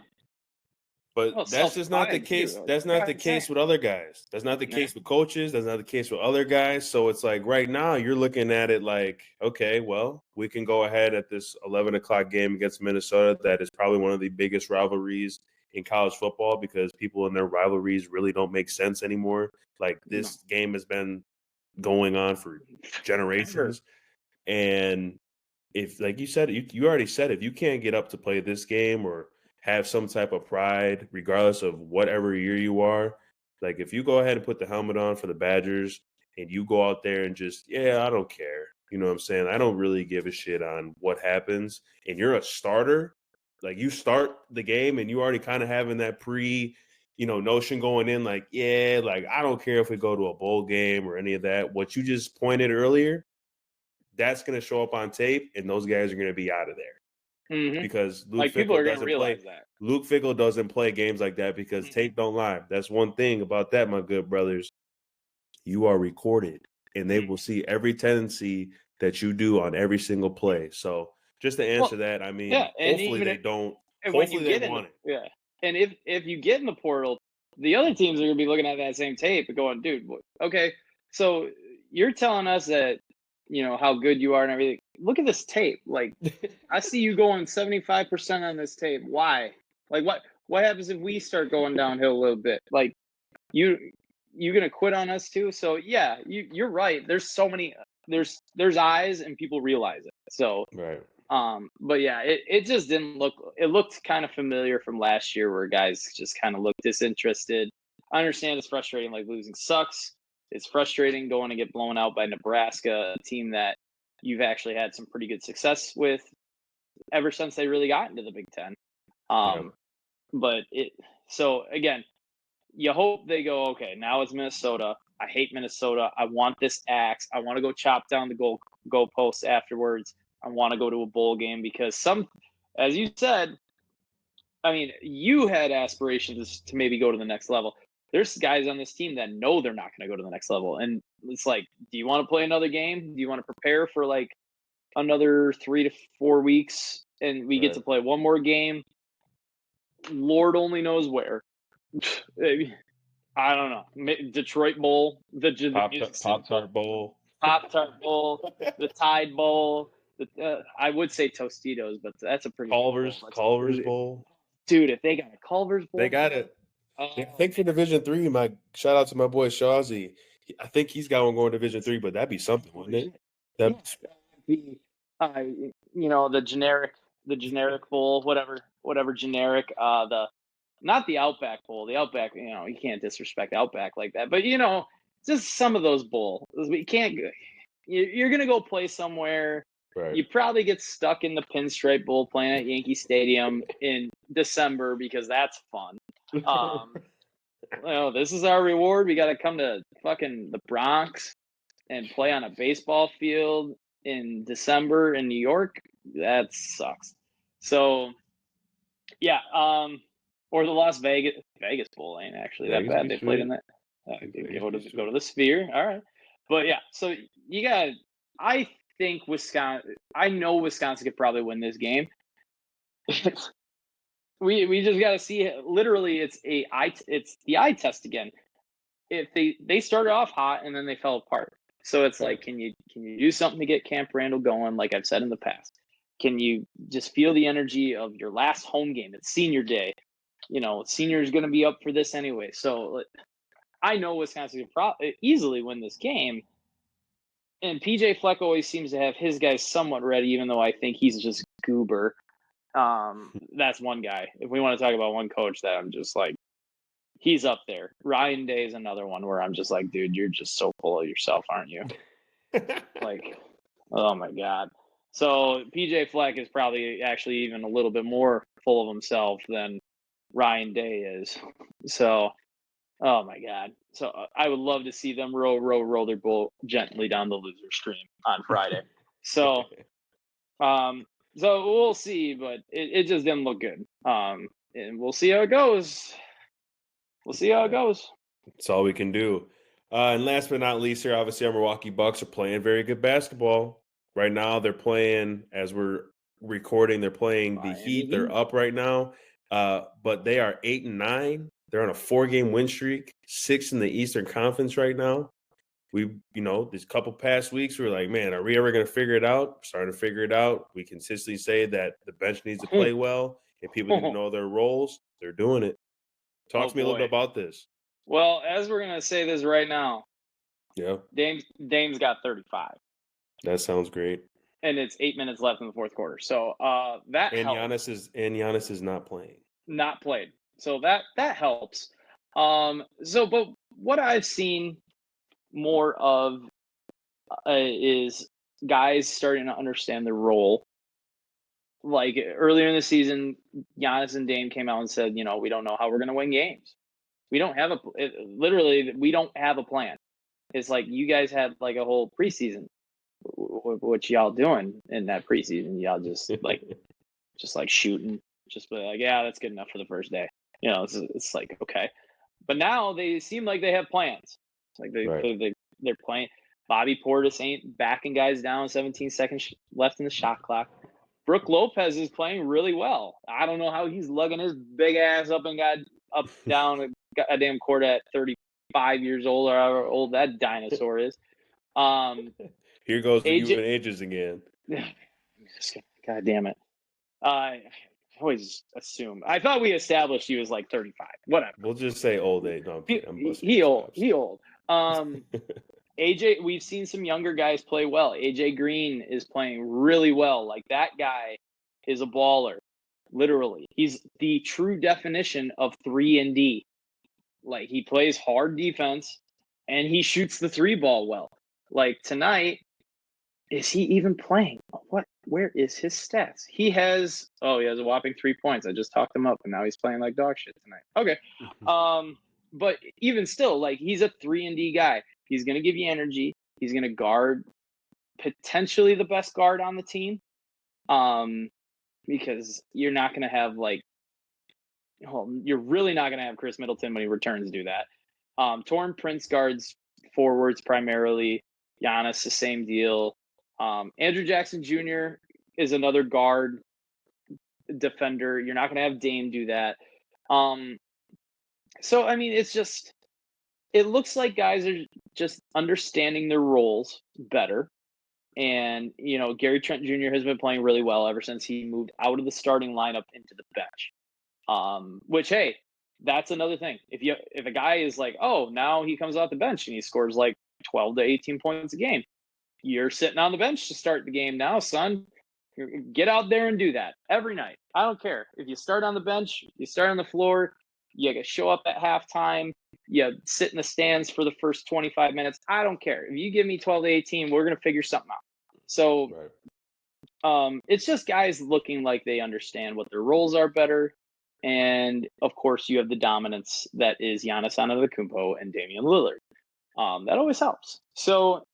But that's just not the case. That's not the case with other guys. That's not the case with coaches. That's not the case with other guys. So it's like right now you're looking at it like, okay, well, we can go ahead at this 11 o'clock game against Minnesota. That is probably one of the biggest rivalries in college football because people in their rivalries really don't make sense anymore. Like this game has been going on for generations. And if, like you said, you already said, if you can't get up to play this game or have some type of pride, regardless of whatever year you are, like if you go ahead and put the helmet on for the Badgers and you go out there and just, I don't care. You know what I'm saying? I don't really give a shit on what happens. And you're a starter. Like, you start the game and you already kind of having that notion going in, like, yeah, like, I don't care if we go to a bowl game or any of that. What you just pointed earlier, that's going to show up on tape, and those guys are going to be out of there. Mm-hmm. Because people are going to realize that. Luke Fickell doesn't play games like that because tape don't lie. That's one thing about that, my good brothers. You are recorded, and they will see every tendency that you do on every single play. So just to answer that, I mean, hopefully they don't. Hopefully they want it. Yeah, and if you get in the portal, the other teams are going to be looking at that same tape and going, dude, okay, so you're telling us that, how good you are and everything. Look at this tape. Like, I see you going 75% on this tape. Why? Like, what happens if we start going downhill a little bit? Like, you gonna quit on us too? So yeah, you're right. There's so many. There's eyes, and people realize it. So right. But yeah, it just didn't look. It looked kind of familiar from last year, where guys just kind of looked disinterested. I understand it's frustrating. Like, losing sucks. It's frustrating going to get blown out by Nebraska, a team that you've actually had some pretty good success with ever since they really got into the Big Ten. But so again, you hope they go, okay, now it's Minnesota. I hate Minnesota. I want this axe. I want to go chop down the goalposts afterwards. I want to go to a bowl game because as you said, I mean, you had aspirations to maybe go to the next level. There's guys on this team that know they're not going to go to the next level. And it's like, do you want to play another game? Do you want to prepare for like another 3 to 4 weeks? And we get to play one more game. Lord only knows where. I don't know. Detroit Bowl, the Pop-Tart Bowl, the Tide Bowl. I would say Tostitos, but that's a pretty Culver's Bowl. Dude, if they got a Culver's Bowl, they got it. I think for Division III, my shout out to my boy Shawzy. I think he's got one going Division III, but that'd be something, wouldn't it? That'd be, the generic bowl, whatever generic. Not the Outback Bowl. The Outback, you can't disrespect Outback like that. But just some of those bowls. We can't. You're gonna go play somewhere. Right. You probably get stuck in the Pinstripe Bowl playing at Yankee Stadium in December because that's fun. This is our reward. We got to come to fucking the Bronx and play on a baseball field in December in New York. That sucks. So, yeah. Or the Las Vegas Bowl ain't actually that bad. They played in that. Go to the Sphere. All right. But yeah, so you got. I think Wisconsin. I know Wisconsin could probably win this game. We just got to see. Literally, it's the eye test again. If they started off hot and then they fell apart. So it's like, can you do something to get Camp Randall going? Like I've said in the past, can you just feel the energy of your last home game? It's senior day. Senior is going to be up for this anyway. So I know Wisconsin could easily win this game. And PJ Fleck always seems to have his guys somewhat ready, even though I think he's just goober. That's one guy. If we want to talk about one coach that I'm just like, he's up there. Ryan Day is another one where I'm just like, dude, you're just so full of yourself, aren't you? Like, oh my God. So PJ Fleck is probably actually even a little bit more full of himself than Ryan Day is. So, oh my God. So I would love to see them roll their boat gently down the loser stream on Friday. So, so we'll see, but it just didn't look good. And we'll see how it goes. That's all we can do. And last but not least here, obviously our Milwaukee Bucks are playing very good basketball. Right now they're playing, as we're recording, they're playing the Heat. They're up right now. But they are 8-9. They're on a 4-game win streak, 6 in the Eastern Conference right now. These couple past weeks, we were like, man, are we ever going to figure it out? We're starting to figure it out. We consistently say that the bench needs to play well and people need to know their roles. They're doing it. Talk to me a little bit about this. Well, as we're going to say this right now, yeah, Dame's got 35. That sounds great. And it's 8 minutes left in the fourth quarter. So that helps. Giannis is not playing. Not played. So that helps. But what I've seen more of is guys starting to understand their role. Like earlier in the season, Giannis and Dame came out and said, we don't know how we're going to win games. We don't have literally, we don't have a plan. It's like you guys had like a whole preseason. What y'all doing in that preseason? Y'all just like shooting, just be like, yeah, that's good enough for the first day. It's like, okay. But now they seem like they have plans. Like they're playing. Bobby Portis ain't backing guys down. 17 seconds left in the shot clock. Brook Lopez is playing really well. I don't know how he's lugging his big ass up and got up down a goddamn court at 35 years old or however old that dinosaur is. Here goes the human ages again. God damn it. I always assume. I thought we established he was like 35. Whatever. We'll just say old age. No, he old. AJ, we've seen some younger guys play well. AJ Green is playing really well. Like that guy is a baller. Literally. He's the true definition of 3-and-D. Like he plays hard defense and he shoots the 3 ball well. Like tonight, is he even playing? Where is his stats? He has a whopping 3 points. I just talked him up and now he's playing like dog shit tonight. Okay. But even still, like he's a 3-and-D guy. He's going to give you energy. He's going to guard potentially the best guard on the team. Because you're not going to have you're really not going to have Chris Middleton when he returns do that. Torrin Prince guards forwards primarily. Giannis, the same deal. Andrew Jackson Jr. is another guard defender. You're not going to have Dame do that. So, I mean, it looks like guys are just understanding their roles better. And, Gary Trent Jr. has been playing really well ever since he moved out of the starting lineup into the bench. Which, hey, that's another thing. If a guy is like, oh, now he comes off the bench and he scores like 12 to 18 points a game, you're sitting on the bench to start the game now, son. Get out there and do that every night. I don't care. If you start on the bench, you start on the floor, you show up at halftime, you sit in the stands for the first 25 minutes. I don't care. If you give me 12 to 18, we're going to figure something out. So it's just guys looking like they understand what their roles are better. And, of course, you have the dominance that is Giannis Antetokounmpo and Damian Lillard. That always helps. So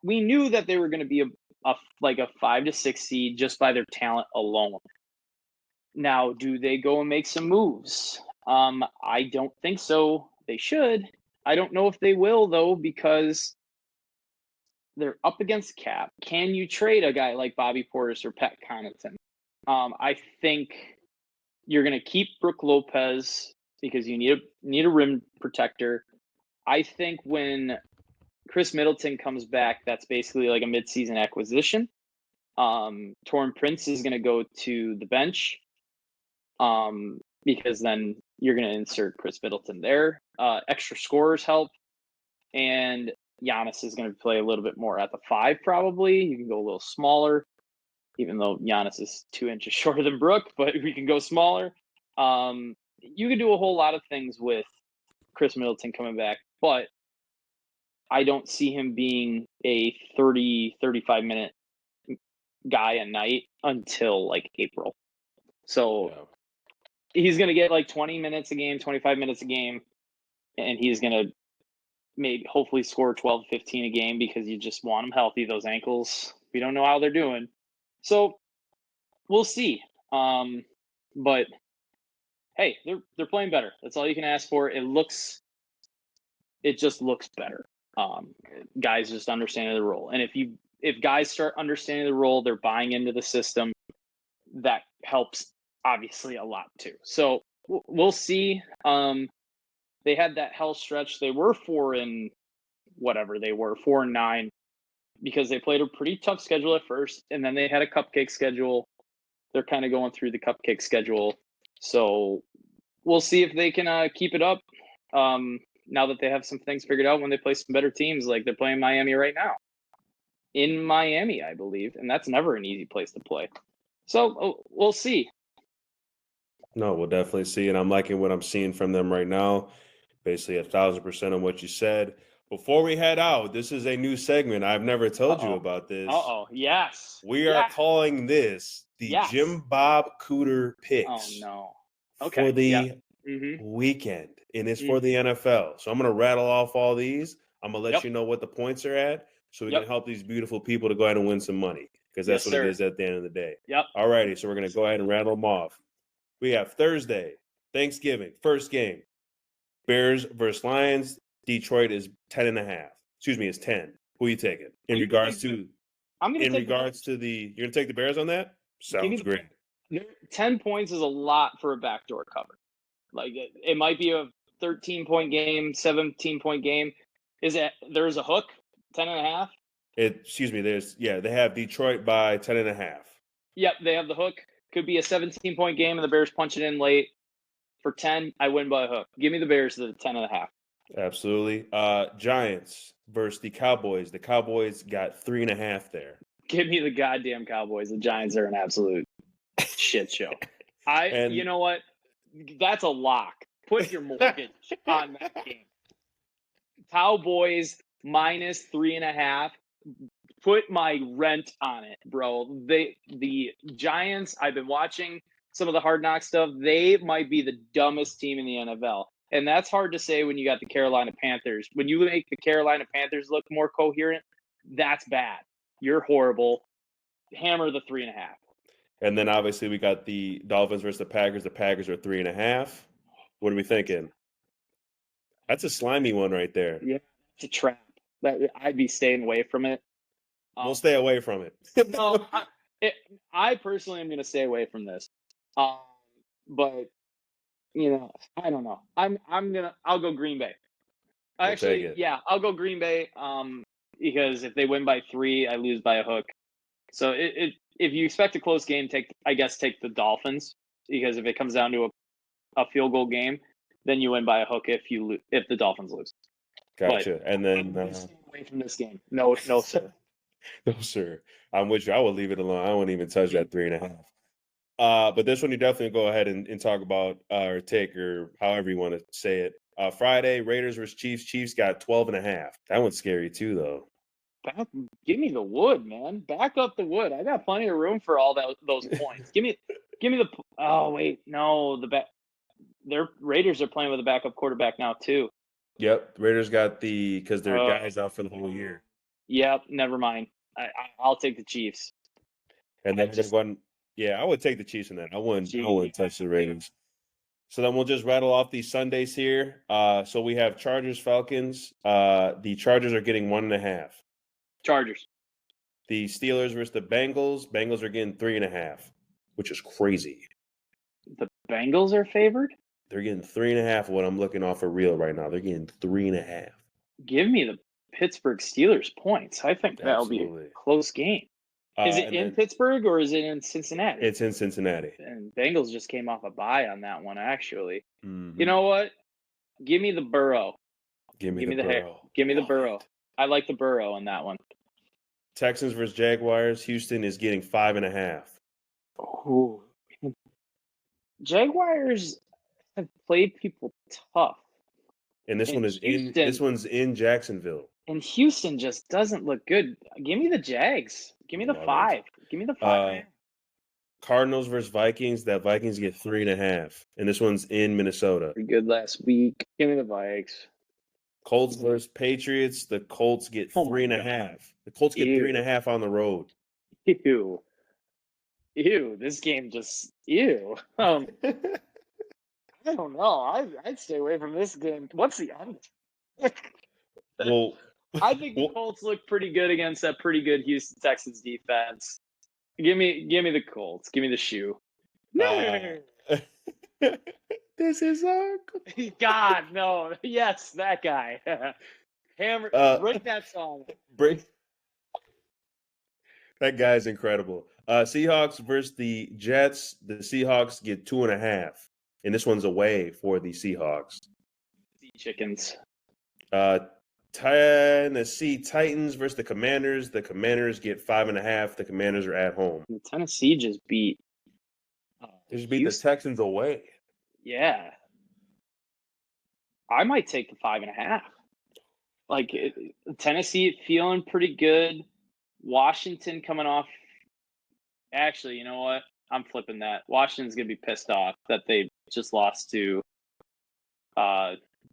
we knew that they were going to be a 5 to 6 seed just by their talent alone. Now, do they go and make some moves? I don't think so. They should. I don't know if they will, though, because they're up against cap. Can you trade a guy like Bobby Portis or Pat Connaughton? I think you're going to keep Brook Lopez because you need a rim protector. I think when Chris Middleton comes back, that's basically like a midseason acquisition. Torrin Prince is going to go to the bench because then you're going to insert Chris Middleton there. Extra scorers help. And Giannis is going to play a little bit more at the 5 probably. You can go a little smaller, even though Giannis is 2 inches shorter than Brook, but we can go smaller. You can do a whole lot of things with Chris Middleton coming back, but I don't see him being a 30, 35-minute guy a night until like April. So he's going to get like 20 minutes a game, 25 minutes a game, and he's going to maybe hopefully score 12, 15 a game because you just want him healthy. Those ankles, we don't know how they're doing. So we'll see. But hey, they're playing better. That's all you can ask for. It just looks better. Guys just understanding the role. And if guys start understanding the role, they're buying into the system, that helps obviously a lot too. So we'll see. They had that hell stretch. They were 4-9 because they played a pretty tough schedule at first, and then they had a cupcake schedule. They're kind of going through the cupcake schedule. So we'll see if they can keep it up now that they have some things figured out when they play some better teams, like they're playing Miami right now. In Miami, I believe, and that's never an easy place to play. So we'll see. No, we'll definitely see, and I'm liking what I'm seeing from them right now. Basically 1,000% on what you said. Before we head out, this is a new segment. I've never told you about this. Yes. We are calling this the Jim Bob Cooter picks. Oh no. Okay. For the Mm-hmm. weekend, and it's for the NFL. So I'm going to rattle off all these. I'm going to let Yep. you know what the points are at, so we Yep. can help these beautiful people to go ahead and win some money, because that's Yes, what it sir. is at the end of the day. Yep. All righty, so we're going to go ahead and rattle them off. We have Thursday, Thanksgiving, first game. Bears versus Lions. Detroit is 10.5. Excuse me, it's 10. Who are you taking? In regards to you're going to take the Bears on that? Sounds great. 10 points is a lot for a backdoor cover. Like it might be a 13-point game, 17-point game. There's a hook, 10.5? They have Detroit by 10.5. Yep, they have the hook. Could be a 17-point game and the Bears punch it in late. For 10, I win by a hook. Give me the Bears to the 10.5. Absolutely. Giants versus the Cowboys. The Cowboys got 3.5 there. Give me the goddamn Cowboys. The Giants are an absolute shit show. You know what? That's a lock. Put your mortgage on that game. Cowboys minus 3.5. Put my rent on it, bro. The Giants, I've been watching some of the Hard Knock stuff. They might be the dumbest team in the NFL. And that's hard to say when you got the Carolina Panthers. When you make the Carolina Panthers look more coherent, that's bad. You're horrible. Hammer the 3.5. And then obviously we got the Dolphins versus the Packers. The Packers are 3.5. What are we thinking? That's a slimy one right there. Yeah, it's a trap. I'd be staying away from it. We'll stay away from it. No, I personally am going to stay away from this. But I don't know. I'll go Green Bay. I'll go Green Bay. Because if they win by 3, I lose by a hook. So if you expect a close game, take the Dolphins, because if it comes down to a field goal game, then you win by a hook if the Dolphins lose. Gotcha. And then stay away from this game. No, sir. No, sir. I'm with you. I would leave it alone. I wouldn't even touch that 3.5. But this one you definitely go ahead and talk about or take, or however you want to say it. Friday, Raiders versus Chiefs. Chiefs got 12.5. That one's scary too, though. Give me the wood, man. Back up the wood. I got plenty of room for all those points. Give me the. Oh wait, no. Their Raiders are playing with a backup quarterback now too. Yep, Raiders got because their guys out for the whole year. Yep, never mind. I'll take the Chiefs. And then I would take the Chiefs in that. I wouldn't touch the Raiders. So then we'll just rattle off these Sundays here. So we have Chargers, Falcons. The Chargers are getting 1.5. Chargers. The Steelers versus the Bengals. Bengals are getting 3.5, which is crazy. The Bengals are favored? They're getting 3.5. What I'm looking off for real right now. They're getting 3.5. Give me the Pittsburgh Steelers points. I think that'll be a close game. Is it in Pittsburgh or is it in Cincinnati? It's in Cincinnati. And Bengals just came off a bye on that one, actually. Mm-hmm. You know what? Give me the Burrow. Give me the Burrow. Give me the Burrow. I like the Burrow on that one. Texans versus Jaguars. Houston is getting 5.5. Ooh. Jaguars have played people tough. And this one's in Jacksonville. And Houston just doesn't look good. Give me the Jags. Give me the 5. Give me the 5. Cardinals versus Vikings. That Vikings get 3.5. And this one's in Minnesota. Pretty good last week. Give me the Vikes. Colts versus Patriots. The Colts get 3.5. The Colts get 3.5 on the road. Ew. This game just ew. I don't know. I'd stay away from this game. What's the end? Well, I think the Colts look pretty good against that pretty good Houston Texans defense. Give me the Colts. Give me the shoe. No. This is our God, no. Yes, that guy. Hammer, break that song. That guy's incredible. Seahawks versus the Jets. The Seahawks get 2.5. And this one's away for the Seahawks. Chickens. Tennessee Titans versus the Commanders. The Commanders get 5.5. The Commanders are at home. Tennessee just beat. The Texans away. Yeah. I might take the 5.5. Like Tennessee feeling pretty good. Washington coming off. Actually, you know what? I'm flipping that. Washington's gonna be pissed off that they just lost to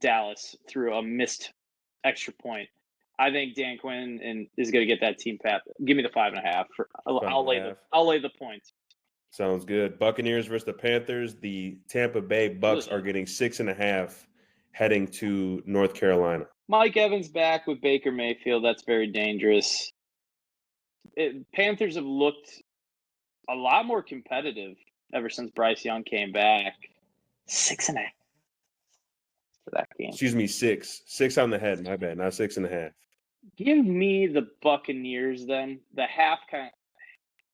Dallas through a missed extra point. I think Dan Quinn is going to get that team pat. Give me the 5.5. I'll lay the points. Sounds good. Buccaneers versus the Panthers. The Tampa Bay Bucks are getting 6.5, heading to North Carolina. Mike Evans back with Baker Mayfield. That's very dangerous. Panthers have looked a lot more competitive ever since Bryce Young came back. 6.5 for that game. Excuse me, 6. 6 on the head. My bad. Not 6.5. Give me the Buccaneers then. The half kind of.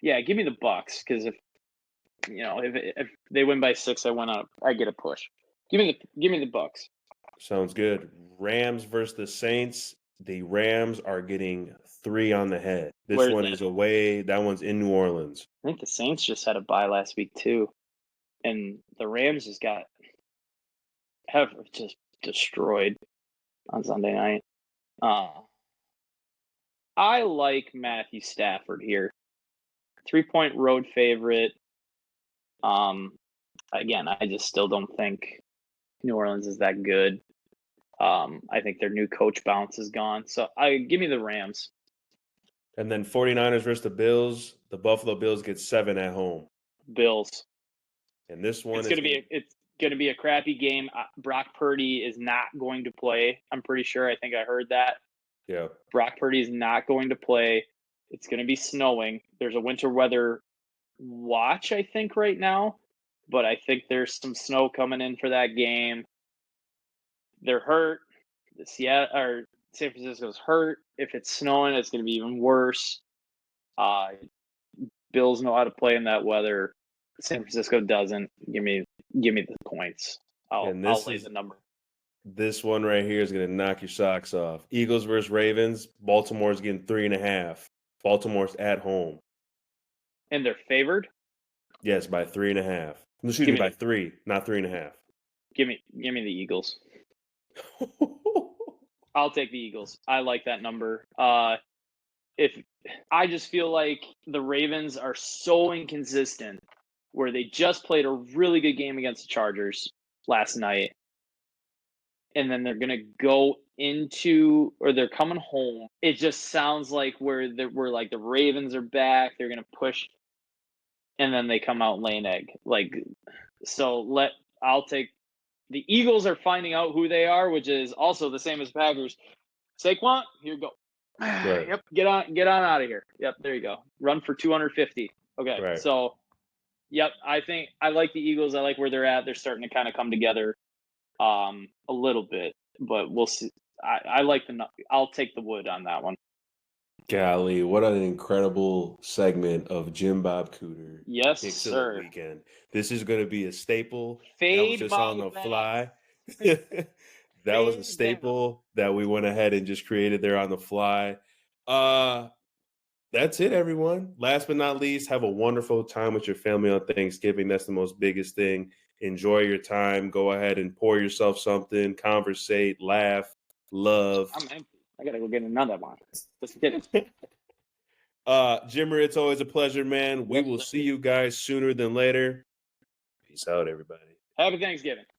Yeah, give me the Bucks because if they win by 6, I get a push. Give me the Bucks. Sounds good. Rams versus the Saints. The Rams are getting 3 on the head. This one is away. That one's in New Orleans. I think the Saints just had a bye last week too, and the Rams have just destroyed on Sunday night. I like Matthew Stafford here. 3-point road favorite. Again, I just still don't think New Orleans is that good. I think their new coach bounce is gone. So give me the Rams. And then 49ers versus the Bills. The Buffalo Bills get 7 at home. Bills. And this one it's going to be a crappy game. Brock Purdy is not going to play. I'm pretty sure. I think I heard that. Yeah. Brock Purdy is not going to play. It's going to be snowing. There's a winter weather watch, I think, right now. But I think there's some snow coming in for that game. They're hurt. San Francisco's hurt. If it's snowing, it's going to be even worse. Bills know how to play in that weather. San Francisco doesn't. Give me the points. I'll lay the number. This one right here is going to knock your socks off. Eagles versus Ravens. Baltimore's getting 3.5. Baltimore's at home. And they're favored? Yes, by 3.5. Excuse me, by 3, not 3.5. Give me the Eagles. I'll take the Eagles. I like that number. If I just feel like the Ravens are so inconsistent, where they just played a really good game against the Chargers last night, and then they're gonna go into, or they're coming home. It just sounds like we're like the Ravens are back. They're gonna push, and then they come out laying egg. I'll take. The Eagles are finding out who they are, which is also the same as Packers. Saquon, here you go. Right. Yep, get on out of here. Yep, there you go. Run for 250. Okay, right. So, yep, I think I like the Eagles. I like where they're at. They're starting to kind of come together a little bit, but we'll see. I'll take the wood on that one. Golly, what an incredible segment of Jim Bob Cooter. Yes, sir. Weekend. This is going to be a staple. Fade that was just on the fly. That was a staple that we went ahead and just created there on the fly. That's it, everyone. Last but not least, have a wonderful time with your family on Thanksgiving. That's the most biggest thing. Enjoy your time. Go ahead and pour yourself something, conversate, laugh, love. I'm empty. I got to go get another one. Let's get it. Jimmer, it's always a pleasure, man. We will see you guys sooner than later. Peace out, everybody. Happy Thanksgiving.